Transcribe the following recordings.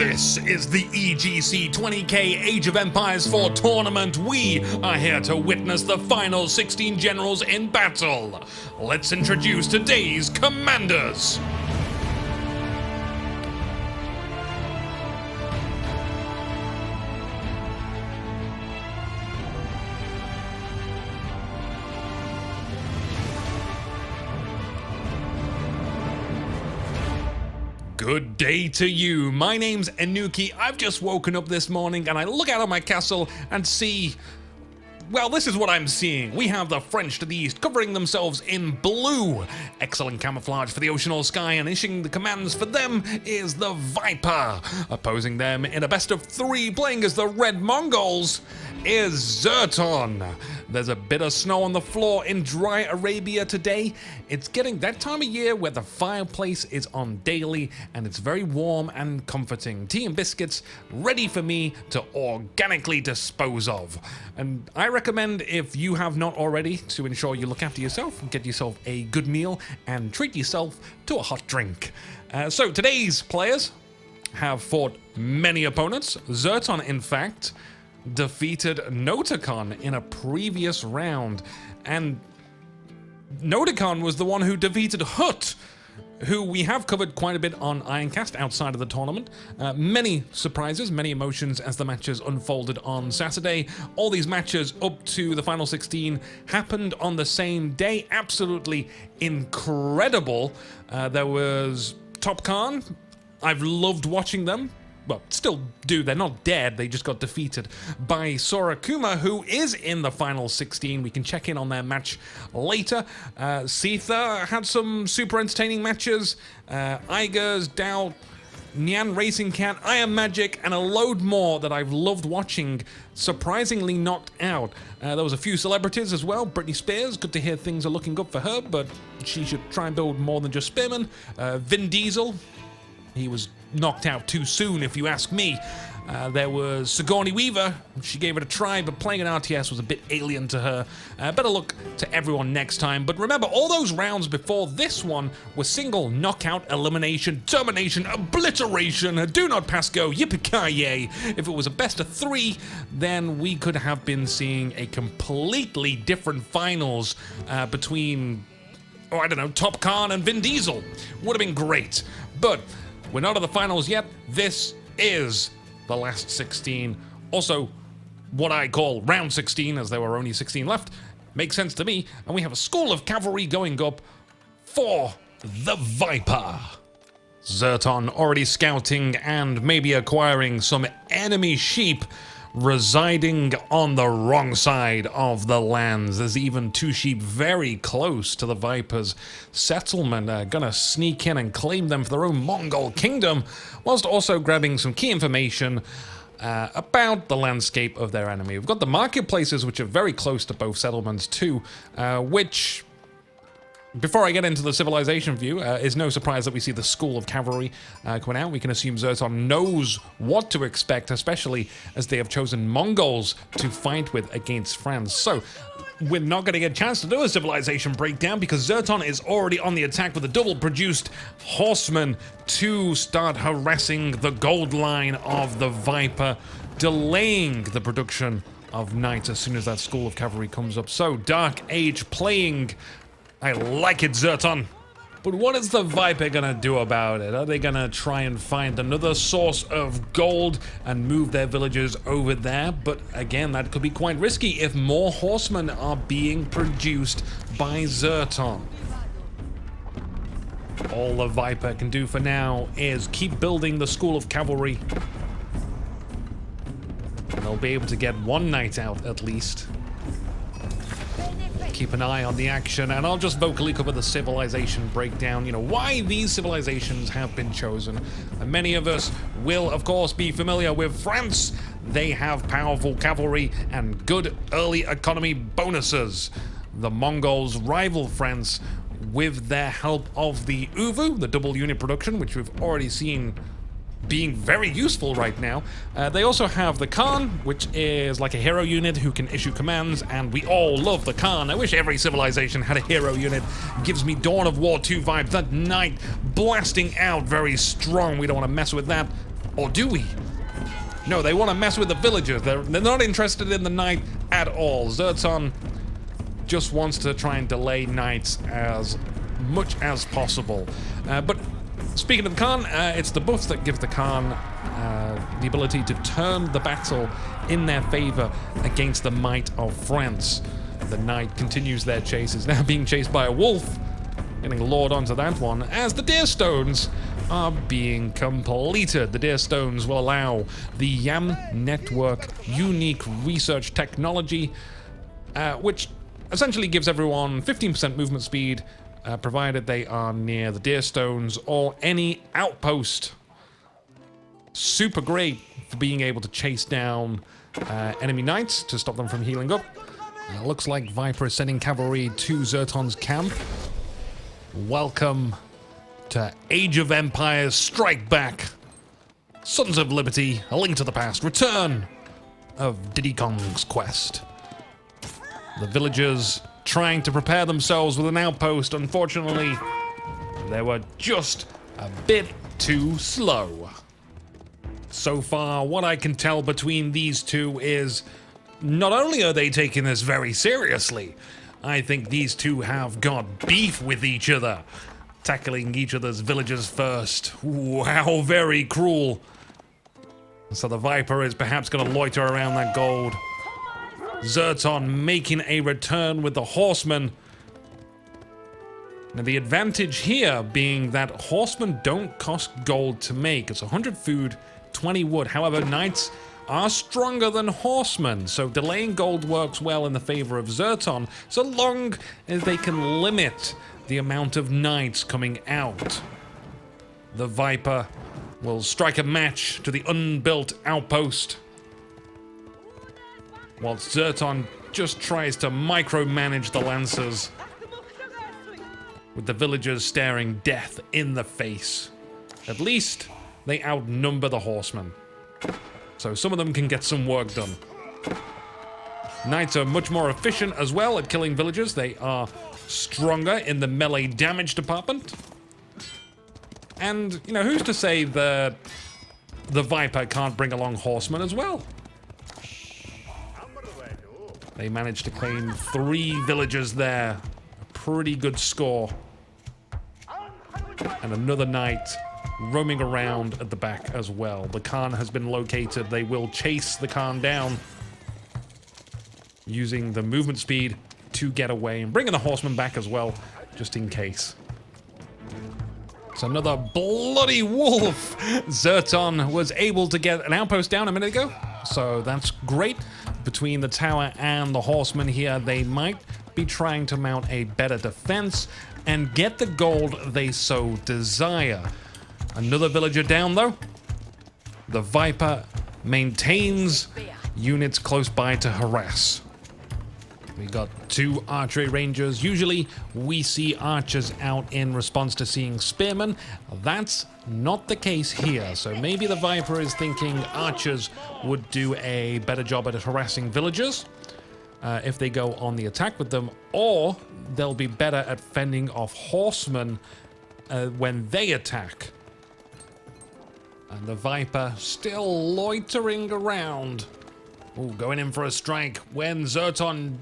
This is the EGC 20k Age of Empires 4 tournament. We are here to witness the final 16 generals in battle. Let's introduce today's commanders. Good day to you. My name's Enuki. I've just woken up this morning and I look out on my castle and see... well, this is what I'm seeing. We have the French to the east covering themselves in blue. Excellent camouflage for the oceanal sky, and issuing the commands for them is the Viper. Opposing them in a best of three, playing as the Red Mongols, is Zerton. There's a bit of snow on the floor in dry Arabia today. It's getting that time of year where the fireplace is on daily and it's very warm and comforting. Tea and biscuits ready for me to organically dispose of. And I recommend, if you have not already, to ensure you look after yourself, get yourself a good meal and treat yourself to a hot drink. So today's players have fought many opponents. Zerton, in fact, defeated Noticon in a previous round, and Noticon was the one who defeated Hut, who we have covered quite a bit on Ironcast outside of the tournament. Many surprises, many emotions as the matches unfolded on Saturday. All these matches up to the final 16 happened on the same day. Absolutely incredible. There was Top Khan. I've loved watching them. Well, still do. They're not dead. They just got defeated by Sorakuma, who is in the final 16. We can check in on their match later. Seetha had some super entertaining matches. Igers, Dao, Nyan Racing Cat, I Am Magic, and a load more that I've loved watching, surprisingly knocked out. There was a few celebrities as well. Britney Spears, good to hear things are looking up for her, but she should try and build more than just Spearman. Vin Diesel, he was knocked out too soon, if you ask me. There was Sigourney Weaver. She gave it a try, but playing an RTS was a bit alien to her. Better luck to everyone next time. But remember, all those rounds before this one were single knockout, elimination, termination, obliteration, do not pass go, yippee-ki-yay. If it was a best of three, then we could have been seeing a completely different finals between, oh, I don't know, Top Khan and Vin Diesel. Would have been great. But we're not at the finals yet. This is the last 16. Also, what I call round 16, as there were only 16 left, makes sense to me. And we have a school of cavalry going up for the Viper. Zerton already scouting and maybe acquiring some enemy sheep residing on the wrong side of the lands. There's even two sheep very close to the Viper's settlement, gonna sneak in and claim them for their own Mongol kingdom, whilst also grabbing some key information about the landscape of their enemy. We've got the marketplaces, which are very close to both settlements too, which... before I get into the civilization view, is no surprise that we see the School of Cavalry coming out. We can assume Zerton knows what to expect, especially as they have chosen Mongols to fight with against France. So, we're not going to get a chance to do a civilization breakdown because Zerton is already on the attack with a double-produced horseman to start harassing the gold line of the Viper, delaying the production of knights as soon as that School of Cavalry comes up. So, Dark Age playing... I like it, Zerton. But what is the Viper gonna do about it? Are they gonna try and find another source of gold and move their villagers over there? But again, that could be quite risky if more horsemen are being produced by Zerton. All the Viper can do for now is keep building the School of Cavalry. And they'll be able to get one knight out at least. Keep an eye on the action, and I'll just vocally cover the civilization breakdown, you know, why these civilizations have been chosen. And many of us will, of course, be familiar with France. They have powerful cavalry and good early economy bonuses. The Mongols rival France with their help of the Uvu, the double unit production, which we've already seen being very useful right now. They also have the Khan, which is like a hero unit who can issue commands, and we all love the Khan. I wish every civilization had a hero unit. Gives me Dawn of War 2 vibes. That knight blasting out very strong. We don't want to mess with that. Or do we? No, they want to mess with the villagers. They're not interested in the knight at all. Zerton just wants to try and delay knights as much as possible. But speaking of the Khan, it's the buffs that give the Khan the ability to turn the battle in their favor against the might of France. The knight continues their chase, is now being chased by a wolf, getting lured onto that one, as the deer stones are being completed. The deer stones will allow the YAM network unique research technology, which essentially gives everyone 15% movement speed, provided they are near the deer stones or any outpost. Super great for being able to chase down enemy knights to stop them from healing up. Looks like Viper is sending cavalry to Zerton's camp. Welcome to Age of Empires Strike Back. Sons of Liberty, A Link to the Past, Return of Diddy Kong's Quest. The villagers trying to prepare themselves with an outpost. Unfortunately, they were just a bit too slow. So far, what I can tell between these two is not only are they taking this very seriously, I think these two have got beef with each other. Tackling each other's villagers first. Wow, very cruel. So the Viper is perhaps going to loiter around that gold. Zerton making a return with the horsemen. Now the advantage here being that horsemen don't cost gold to make. It's 100 food, 20 wood. However, knights are stronger than horsemen, so delaying gold works well in the favor of Zerton, so long as they can limit the amount of knights coming out. The Viper will strike a match to the unbuilt outpost, whilst Zerton just tries to micromanage the lancers, with the villagers staring death in the face. At least they outnumber the horsemen, so some of them can get some work done. Knights are much more efficient as well at killing villagers. They are stronger in the melee damage department. And, you know, who's to say that the Viper can't bring along horsemen as well? They managed to claim 3 villagers there. A pretty good score. And another knight roaming around at the back as well. The Khan has been located. They will chase the Khan down, using the movement speed to get away, and bringing the horsemen back as well, just in case. It's another bloody wolf. Zerton was able to get an outpost down a minute ago, so that's great. Between the tower and the horsemen here, they might be trying to mount a better defense and get the gold they so desire. Another villager down, though. The Viper maintains units close by to harass. We got 2 archery rangers. Usually we see archers out in response to seeing spearmen. That's not the case here. So maybe the Viper is thinking archers would do a better job at harassing villagers if they go on the attack with them, or they'll be better at fending off horsemen when they attack. And the Viper still loitering around. Ooh, going in for a strike when Zerton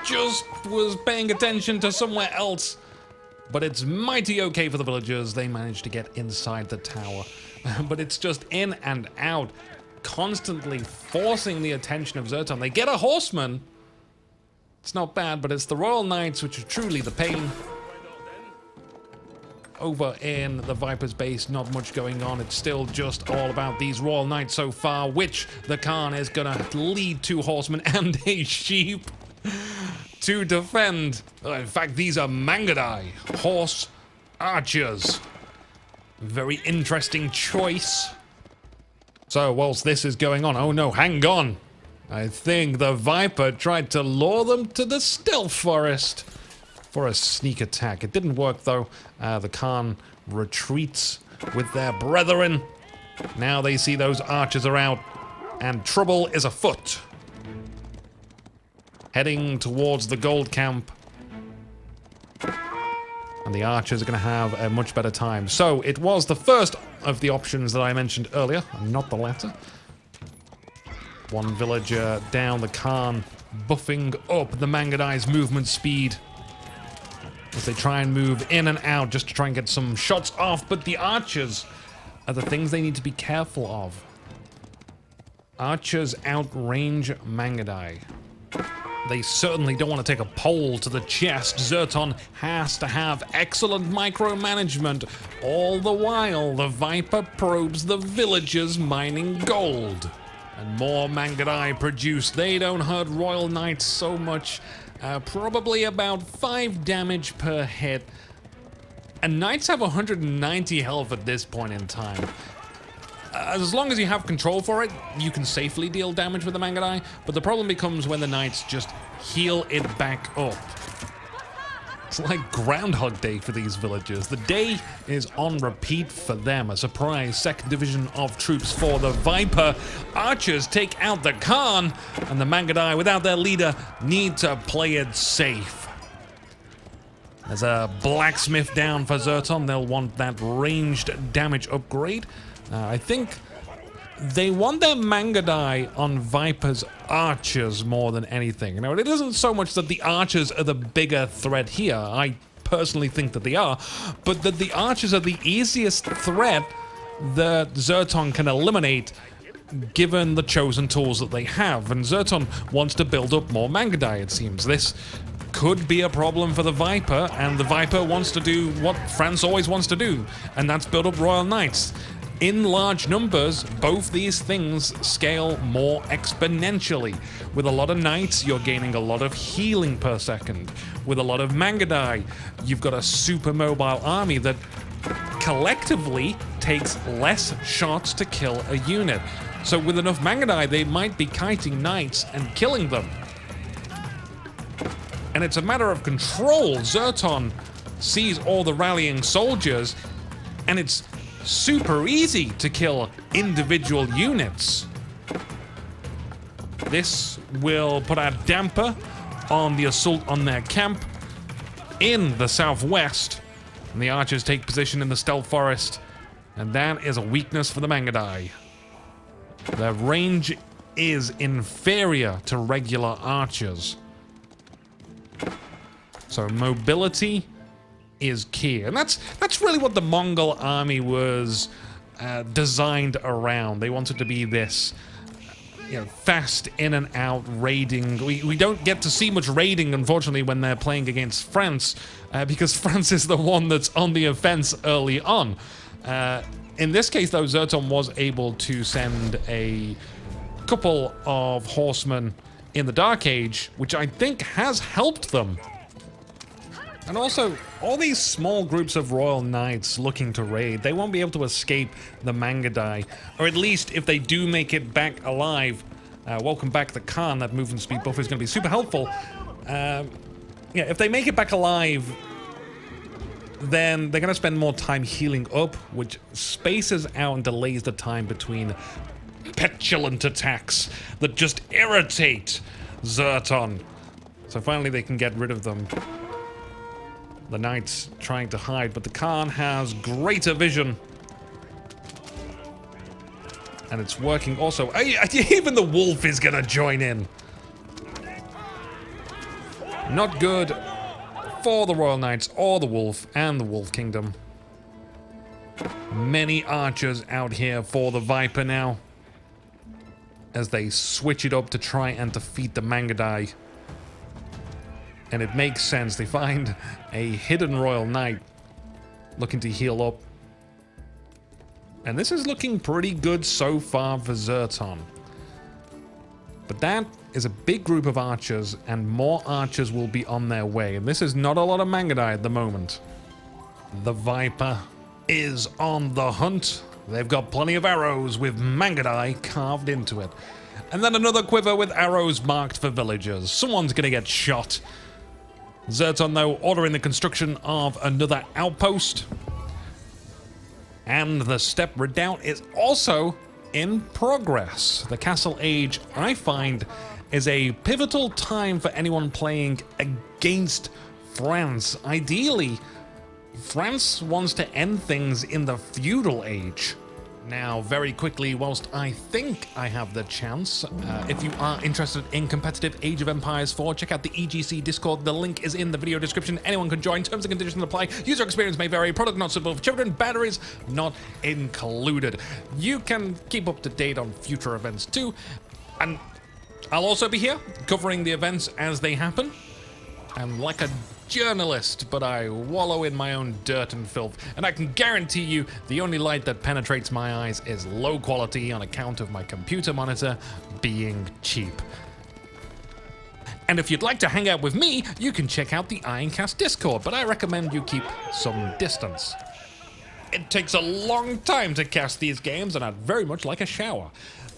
just was paying attention to somewhere else. But it's mighty okay for the villagers. They managed to get inside the tower. But it's just in and out, constantly forcing the attention of Zerton. They get a horseman. It's not bad, but it's the Royal Knights which are truly the pain. Over in the Viper's base, not much going on. It's still just all about these Royal Knights so far, which the Khan is gonna lead 2 horsemen and a sheep to defend. In fact, these are Mangadai, horse archers. Very interesting choice. So, whilst this is going on, oh no, hang on. I think the Viper tried to lure them to the stealth forest for a sneak attack. It didn't work though. The Khan retreats with their brethren. Now they see those archers are out, and trouble is afoot. Heading towards the gold camp. and the archers are going to have a much better time. So it was the first of the options that I mentioned earlier, not the latter. One villager down, the Khan buffing up the Mangudai's movement speed as they try and move in and out just to try and get some shots off, but the archers are the things they need to be careful of. Archers outrange Mangudai. They certainly don't want to take a pole to the chest. Zerton has to have excellent micromanagement. All the while, the Viper probes the villagers mining gold. And more Mangudai produced. They don't hurt Royal Knights so much. Probably about 5 damage per hit. And Knights have 190 health at this point in time. As long as you have control for it, you can safely deal damage with the Mangudai, but the problem becomes when the Knights just heal it back up. It's like Groundhog Day for these villagers. The day is on repeat for them. A surprise second division of troops for the Viper. Archers take out the Khan, and the Mangudai, without their leader, need to play it safe. There's a blacksmith down for Zerton. They'll want that ranged damage upgrade. I think they want their Mangudai on Viper's archers more than anything. Now, it isn't so much that the archers are the bigger threat here. I personally think that they are, but that the archers are the easiest threat that Zerton can eliminate given the chosen tools that they have. And Zerton wants to build up more Mangudai, it seems. This could be a problem for the Viper, and the Viper wants to do what France always wants to do, and that's build up Royal Knights. In large numbers, both these things scale more exponentially. With a lot of Knights, you're gaining a lot of healing per second. With a lot of Mangudai, you've got a super mobile army that collectively takes less shots to kill a unit. So with enough Mangudai, they might be kiting Knights and killing them. And it's a matter of control. Zerton sees all the rallying soldiers, and it's super easy to kill individual units. This will put a damper on the assault on their camp in the southwest, and the archers take position in the stealth forest, and that is a weakness for the Mangudai. Their range is inferior to regular archers, so mobility is key, and that's really what the Mongol army was designed around. They wanted to be this, fast in and out raiding. We don't get to see much raiding, unfortunately, when they're playing against France, because France is the one that's on the offense early on. In this case, though, Zerton was able to send a couple of horsemen in the Dark Age, which I think has helped them. And also, all these small groups of Royal Knights looking to raid, they won't be able to escape the Mangudai. Or at least, if they do make it back alive, welcome back the Khan, that movement speed buff is going to be super helpful. If they make it back alive, then they're going to spend more time healing up, which spaces out and delays the time between petulant attacks that just irritate Zerton. So finally they can get rid of them. The Knights trying to hide, but the Khan has greater vision. And it's working also. Even the wolf is gonna join in. Not good for the Royal Knights or the wolf and the Wolf Kingdom. Many archers out here for the Viper now, as they switch it up to try and defeat the Mangudai. And it makes sense. They find a hidden Royal Knight looking to heal up. And this is looking pretty good so far for Zerton. But that is a big group of archers, and more archers will be on their way. And this is not a lot of Mangudai at the moment. The Viper is on the hunt. They've got plenty of arrows with Mangudai carved into it. And then another quiver with arrows marked for villagers. Someone's gonna get shot. Zerton, though, ordering the construction of another outpost. And the Steppe Redoubt is also in progress. The Castle Age, I find, is a pivotal time for anyone playing against France. Ideally, France wants to end things in the feudal age. Now, very quickly, whilst I think I have the chance, if you are interested in competitive Age of Empires 4, check out the EGC Discord. The link is in the video description. Anyone can join. Terms and conditions apply. User experience may vary. Product not suitable for children. Batteries not included. You can keep up to date on future events too. And I'll also be here covering the events as they happen. I'm like a journalist, but I wallow in my own dirt and filth, and I can guarantee you the only light that penetrates my eyes is low quality on account of my computer monitor being cheap. And if you'd like to hang out with me, you can check out the Ironcast Discord, but I recommend you keep some distance. It takes a long time to cast these games, and I'd very much like a shower.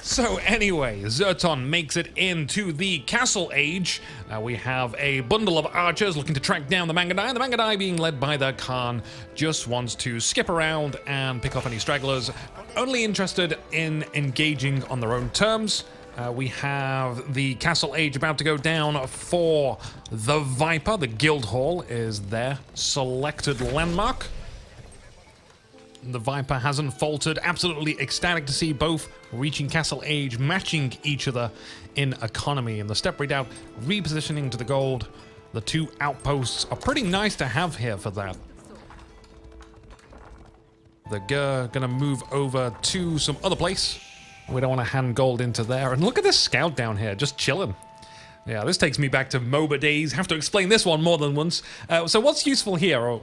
So anyway, Zerton makes it into the Castle Age. We have a bundle of archers looking to track down the Mangudai. The Mangudai, being led by the Khan, just wants to skip around and pick off any stragglers, only interested in engaging on their own terms. We have the Castle Age about to go down for the Viper. The Guild Hall is their selected landmark. The Viper hasn't faltered. Absolutely ecstatic to see both reaching Castle Age, matching each other in economy. And the step redoubt repositioning to the gold. The two outposts are pretty nice to have here for that. The Gur gonna move over to some other place. We don't want to hand gold into there. And look at this scout down here, just chilling. Yeah, this takes me back to MOBA days. Have to explain this one more than once. So what's useful here, or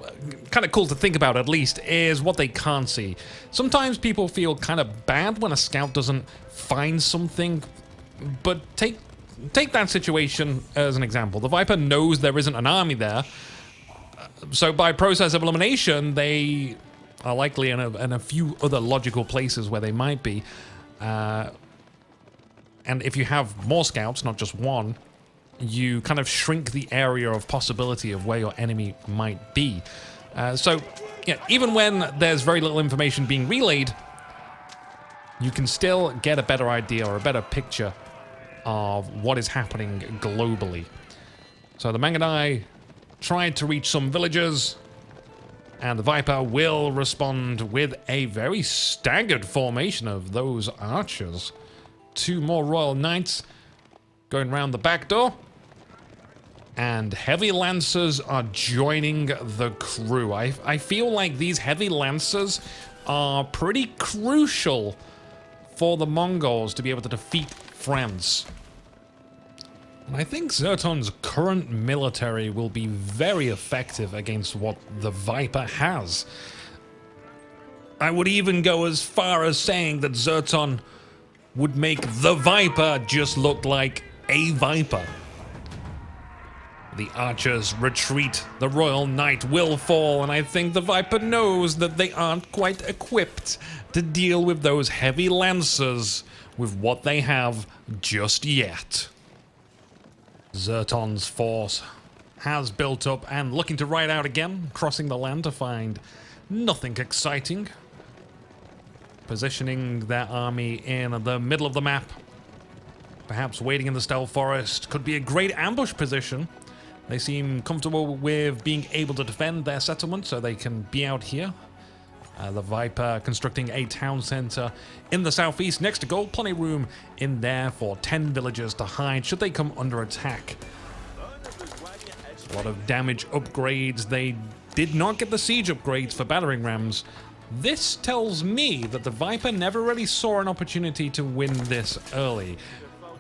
kind of cool to think about at least, is what they can't see. Sometimes people feel kind of bad when a scout doesn't find something, but take that situation as an example. The Viper knows there isn't an army there, so by process of elimination, they are likely in a few other logical places where they might be. And if you have more scouts, not just one, you kind of shrink the area of possibility of where your enemy might be. So, yeah, even when there's very little information being relayed, you can still get a better idea or a better picture of what is happening globally. So the Mangudai tried to reach some villagers, and the Viper will respond with a very staggered formation of those archers. Two more Royal Knights going round the back door. And heavy lancers are joining the crew. I feel like these heavy lancers are pretty crucial for the Mongols to be able to defeat France. And I think Zerton's current military will be very effective against what the Viper has. I would even go as far as saying that Zerton would make the Viper just look like a Viper. The archers retreat, the Royal Knight will fall, and I think the Viper knows that they aren't quite equipped to deal with those heavy lancers with what they have just yet. Zerton's force has built up and looking to ride out again, crossing the land to find nothing exciting. Positioning their army in the middle of the map. Perhaps waiting in the stealth forest could be a great ambush position. They seem comfortable with being able to defend their settlement, so they can be out here. The Viper constructing a town center in the southeast next to gold. Plenty of room in there for 10 villagers to hide should they come under attack. A lot of damage upgrades. They did not get the siege upgrades for battering rams. This tells me that the Viper never really saw an opportunity to win this early.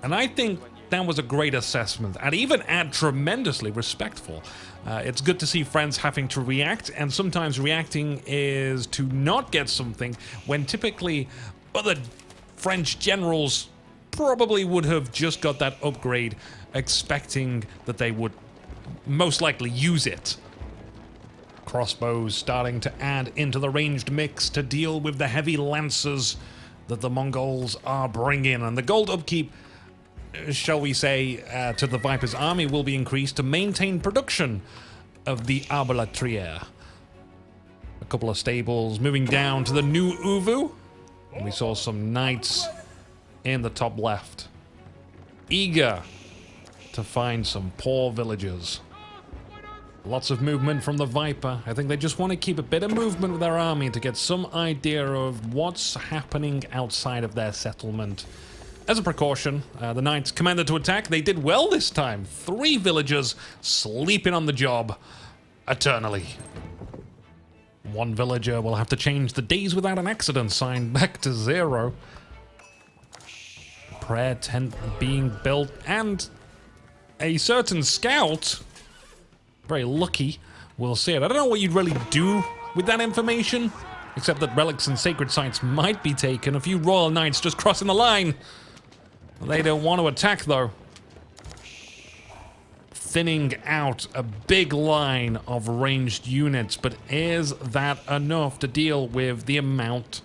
And I think that was a great assessment, and even tremendously respectful. It's good to see France having to react, and sometimes reacting is to not get something when typically other French generals probably would have just got that upgrade, expecting that they would most likely use it. Crossbows starting to add into the ranged mix to deal with the heavy lancers that the Mongols are bringing, and the gold upkeep, shall we say, to the Viper's army will be increased to maintain production of the arbaletriere. A couple of stables moving down to the new Uvu. And we saw some knights in the top left, eager to find some poor villagers. Lots of movement from the Viper. I think they just want to keep a bit of movement with their army to get some idea of what's happening outside of their settlement. As a precaution, the Knights commanded to attack. They did well this time. 3 villagers sleeping on the job eternally. 1 villager will have to change the days without an accident sign back to 0. Prayer tent being built and a certain scout. Very lucky. We'll see it. I don't know what you'd really do with that information, except that relics and sacred sites might be taken. A few Royal Knights just crossing the line. They don't want to attack, though. Thinning out a big line of ranged units, but is that enough to deal with the amount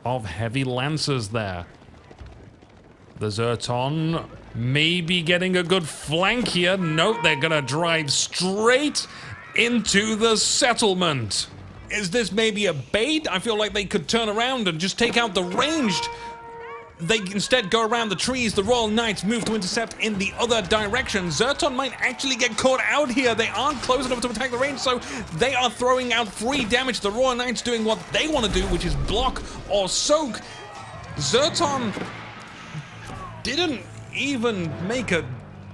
of heavy lancers there? The Zerton may be getting a good flank here. Note they're gonna drive straight into the settlement. Is this maybe a bait? I feel like they could turn around and just take out the ranged. They instead go around the trees. The Royal Knights move to intercept in the other direction. Zerton might actually get caught out here. They aren't close enough to attack the range, so they are throwing out free damage. The Royal Knights doing what they want to do, which is block or soak. Zerton didn't even make a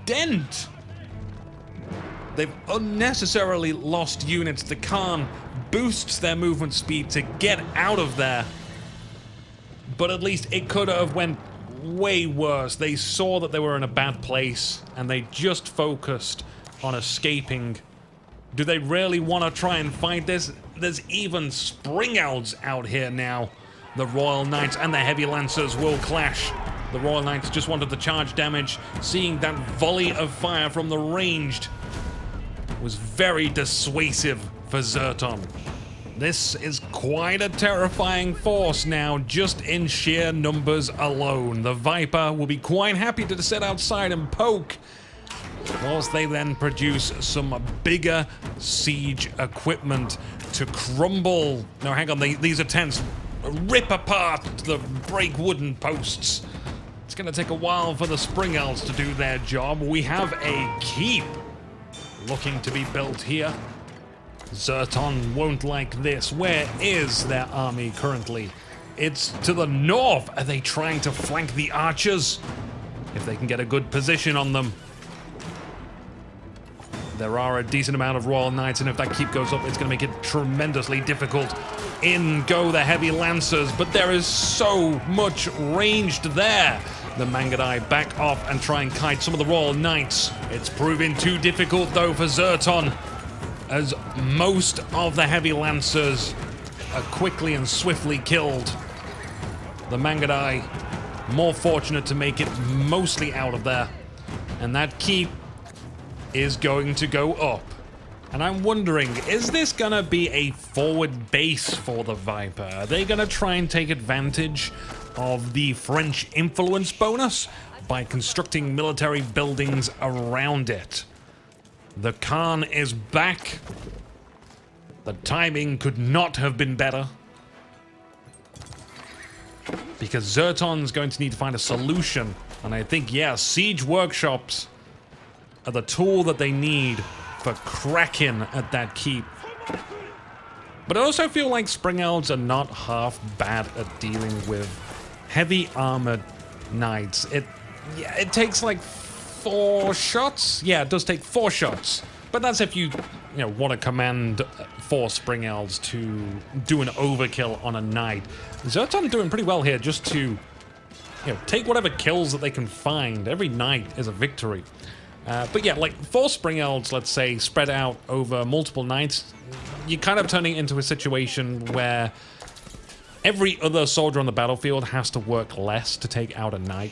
dent. They've unnecessarily lost units. The Khan boosts their movement speed to get out of there. But at least it could have went way worse. They saw that they were in a bad place, and they just focused on escaping. Do they really want to try and fight this? There's even Spring Elves out here now. The Royal Knights and the Heavy Lancers will clash. The Royal Knights just wanted the charge damage. Seeing that volley of fire from the ranged was very dissuasive for Zerton. This is quite a terrifying force now, just in sheer numbers alone. The Viper will be quite happy to sit outside and poke, whilst they then produce some bigger siege equipment to crumble. No, hang on, these are tents. Rip apart the break wooden posts. It's going to take a while for the Spring Elves to do their job. We have a keep looking to be built here. Zerton won't like this. Where is their army currently? It's to the north. Are they trying to flank the archers? If they can get a good position on them. There are a decent amount of Royal Knights, and if that keep goes up, it's going to make it tremendously difficult. In go the Heavy Lancers, but there is so much ranged there. The Mangadai back off and try and kite some of the Royal Knights. It's proving too difficult, though, for Zerton, as most of the Heavy Lancers are quickly and swiftly killed. The Mangadai more fortunate to make it mostly out of there. And that keep is going to go up. And I'm wondering, is this gonna be a forward base for the Viper? Are they gonna try and take advantage of the French influence bonus by constructing military buildings around it? The Khan is back. The timing could not have been better, because Zerton's going to need to find a solution. And I think, yeah, siege workshops are the tool that they need for cracking at that keep. But I also feel like Spring Elves are not half bad at dealing with heavy armored knights. It takes like 4 shots. Yeah, it does take 4 shots. But that's if you want to command 4 Spring Elves to do an overkill on a knight. Zerton doing pretty well here just to take whatever kills that they can find. Every knight is a victory. But yeah, like 4 Spring Elves, let's say, spread out over multiple knights, you're kind of turning it into a situation where every other soldier on the battlefield has to work less to take out a knight.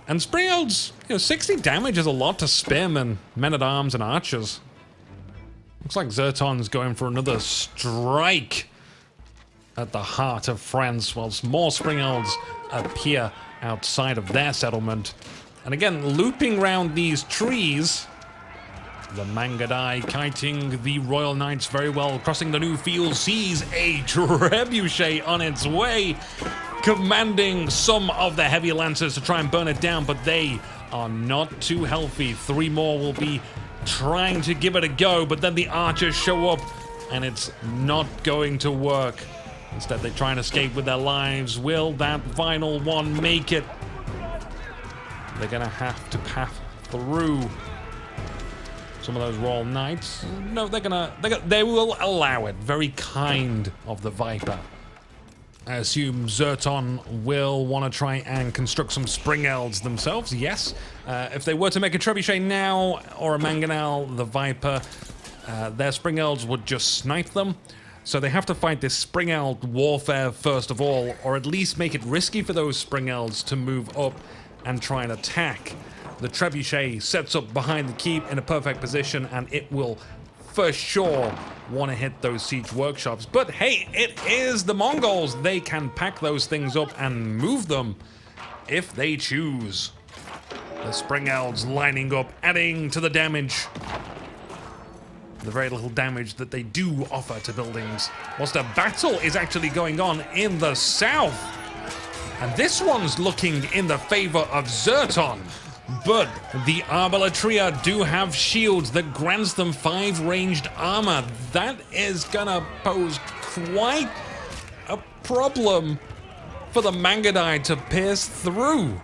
And Spring Elves, 60 damage is a lot to spearmen, men-at-arms, and archers. Looks like Zerton's going for another strike at the heart of France, whilst more Spring Elves appear outside of their settlement. And again, looping round these trees, the Mangadai kiting the Royal Knights very well, crossing the new field, sees a trebuchet on its way, commanding some of the Heavy Lancers to try and burn it down, but they are not too healthy. 3 more will be trying to give it a go, but then the archers show up and it's not going to work. Instead, they try and escape with their lives. Will that final one make it? They're gonna have to pass through some of those Royal Knights. No, they will allow it. Very kind of the Viper. I assume Zerton will want to try and construct some Spring Elves themselves, yes. If they were to make a Trebuchet now or a Mangonel, the Viper, their Spring Elves would just snipe them. So they have to fight this Spring Elf warfare first of all, or at least make it risky for those Spring Elves to move up and try and attack. The Trebuchet sets up behind the keep in a perfect position, and it will for sure want to hit those siege workshops. But hey, it is the Mongols. They can pack those things up and move them if they choose. The Spring Elves lining up, adding to the damage. The very little damage that they do offer to buildings. Whilst a battle is actually going on in the south. And this one's looking in the favor of Zerton. But the Arbalatria do have shields that grants them 5 ranged armor. That is gonna pose quite a problem for the Mangudai to pierce through.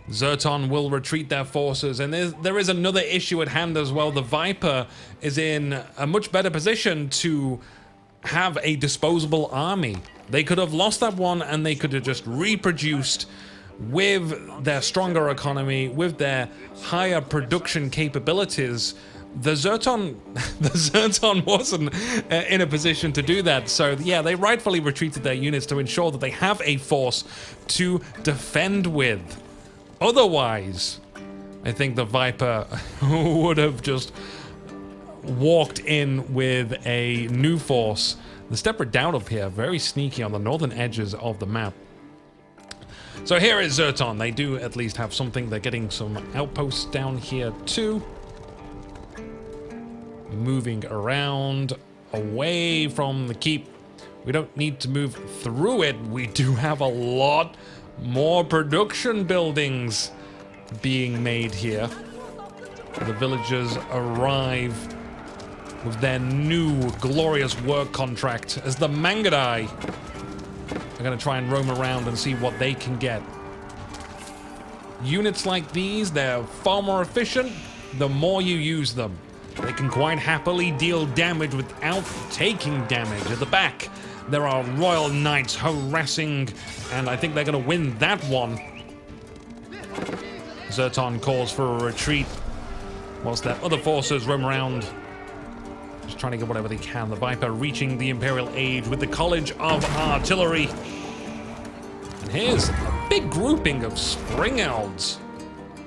Zerton will retreat their forces, and there is another issue at hand as well. The Viper is in a much better position to have a disposable army. They could have lost that one, and they could have just reproduced with their stronger economy, with their higher production capabilities. The Zerton wasn't in a position to do that. So yeah, they rightfully retreated their units to ensure that they have a force to defend with. Otherwise, I think the Viper would have just walked in with a new force. The Steppe Redoubt here, very sneaky on the northern edges of the map. So here is Zerton. They do at least have something. They're getting some outposts down here too. Moving around away from the keep. We don't need to move through it. We do have a lot more production buildings being made here. The villagers arrive with their new glorious work contract as the Mangudai are going to try and roam around and see what they can get. Units like these, they're far more efficient the more you use them. They can quite happily deal damage without taking damage. At the back, there are Royal Knights harassing, and I think they're going to win that one. Zerton calls for a retreat, whilst their other forces roam around, just trying to get whatever they can. The Viper reaching the Imperial Age with the College of Artillery. And here's a big grouping of Spring Elves.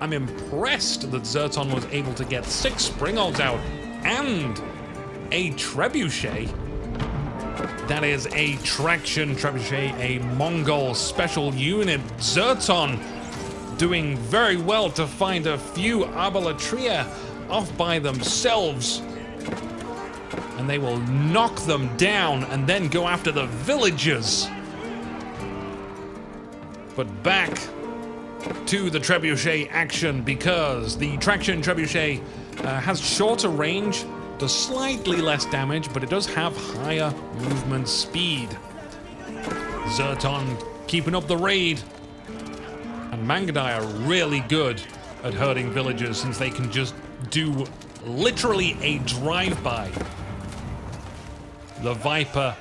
I'm impressed that Zerton was able to get 6 Spring Elves out and a Trebuchet. That is a Traction Trebuchet, a Mongol special unit. Zerton doing very well to find a few Arbalatria off by themselves. And they will knock them down and then go after the villagers. But back to the Trebuchet action, because the Traction Trebuchet has shorter range, does slightly less damage, but it does have higher movement speed. Zerton keeping up the raid. And Mangudai are really good at hurting villagers, since they can just do literally a drive-by. The Viper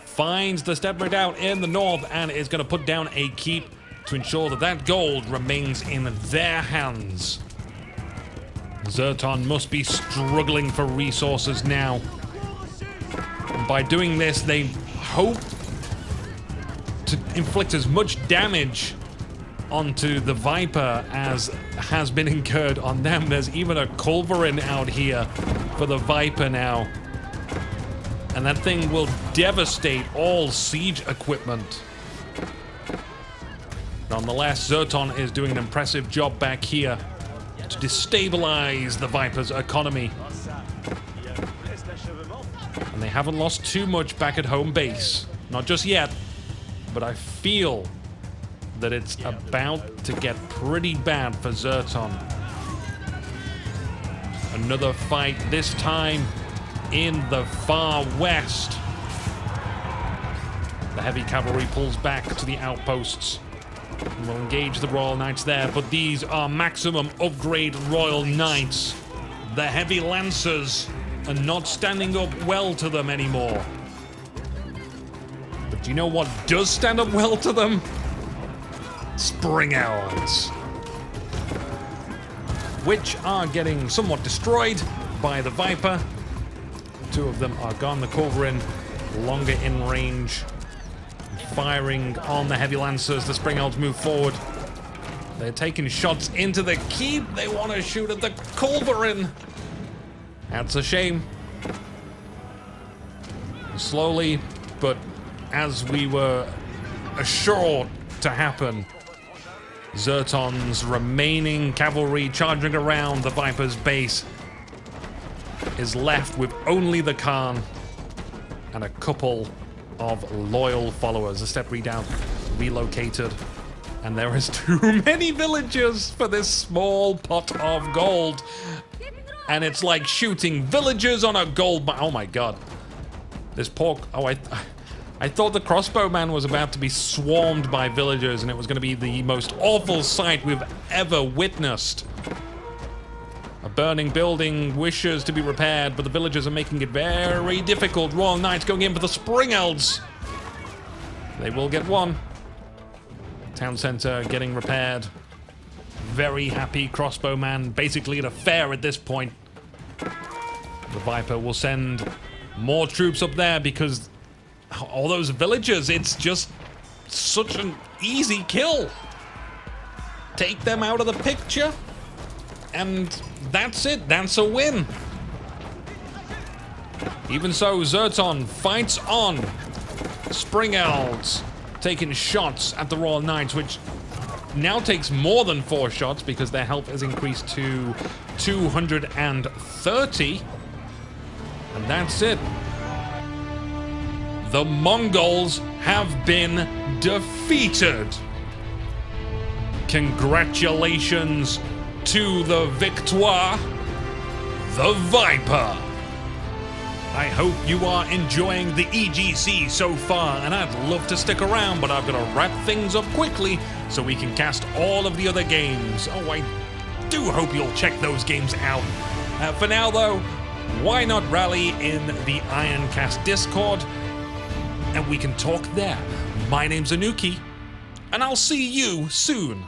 finds the Steppe Redoubt in the north and is going to put down a keep to ensure that that gold remains in their hands. Zerton must be struggling for resources now. And by doing this, they hope to inflict as much damage onto the Viper as has been incurred on them. There's even a culverin out here for the Viper now. And that thing will devastate all siege equipment. Nonetheless, Zerton is doing an impressive job back here to destabilize the Viper's economy. And they haven't lost too much back at home base. Not just yet, but I feel that it's about to get pretty bad for Zerton. Another fight, this time in the far west. The heavy cavalry pulls back to the outposts. And will engage the Royal Knights there, but these are maximum upgrade Royal Knights. The heavy lancers are not standing up well to them anymore. But do you know what does stand up well to them? Spring Elves, which are getting somewhat destroyed by the Viper. Two of them are gone. The Culverin longer in range, firing on the heavy lancers. The Spring Elves move forward. They're taking shots into the keep. They want to shoot at the Culverin. That's a shame. Slowly, but as we were assured to happen, Zerton's remaining cavalry charging around the Viper's base is left with only the Khan and a couple of loyal followers. A step redoubt relocated, and there is too many villagers for this small pot of gold. And it's like shooting villagers on a gold mine. Oh my god. This pork. Oh, I thought the crossbowman was about to be swarmed by villagers and it was going to be the most awful sight we've ever witnessed. A burning building wishes to be repaired, but the villagers are making it very difficult. Royal Knights going in for the Spring Elves. They will get one. Town center getting repaired. Very happy crossbowman, basically at a fair at this point. The Viper will send more troops up there because all those villagers, it's just such an easy kill. Take them out of the picture, and that's it. That's a win. Even so, Zerton fights on. Spring Elves taking shots at the Royal Knights, which now takes more than 4 shots because their health has increased to 230. And that's it. The Mongols have been defeated. Congratulations to the Victoire, the Viper. I hope you are enjoying the EGC so far, and I'd love to stick around, but I've got to wrap things up quickly so we can cast all of the other games. Oh, I do hope you'll check those games out. For now, though, why not rally in the Ironcast Discord, and we can talk there. My name's Anuki, and I'll see you soon.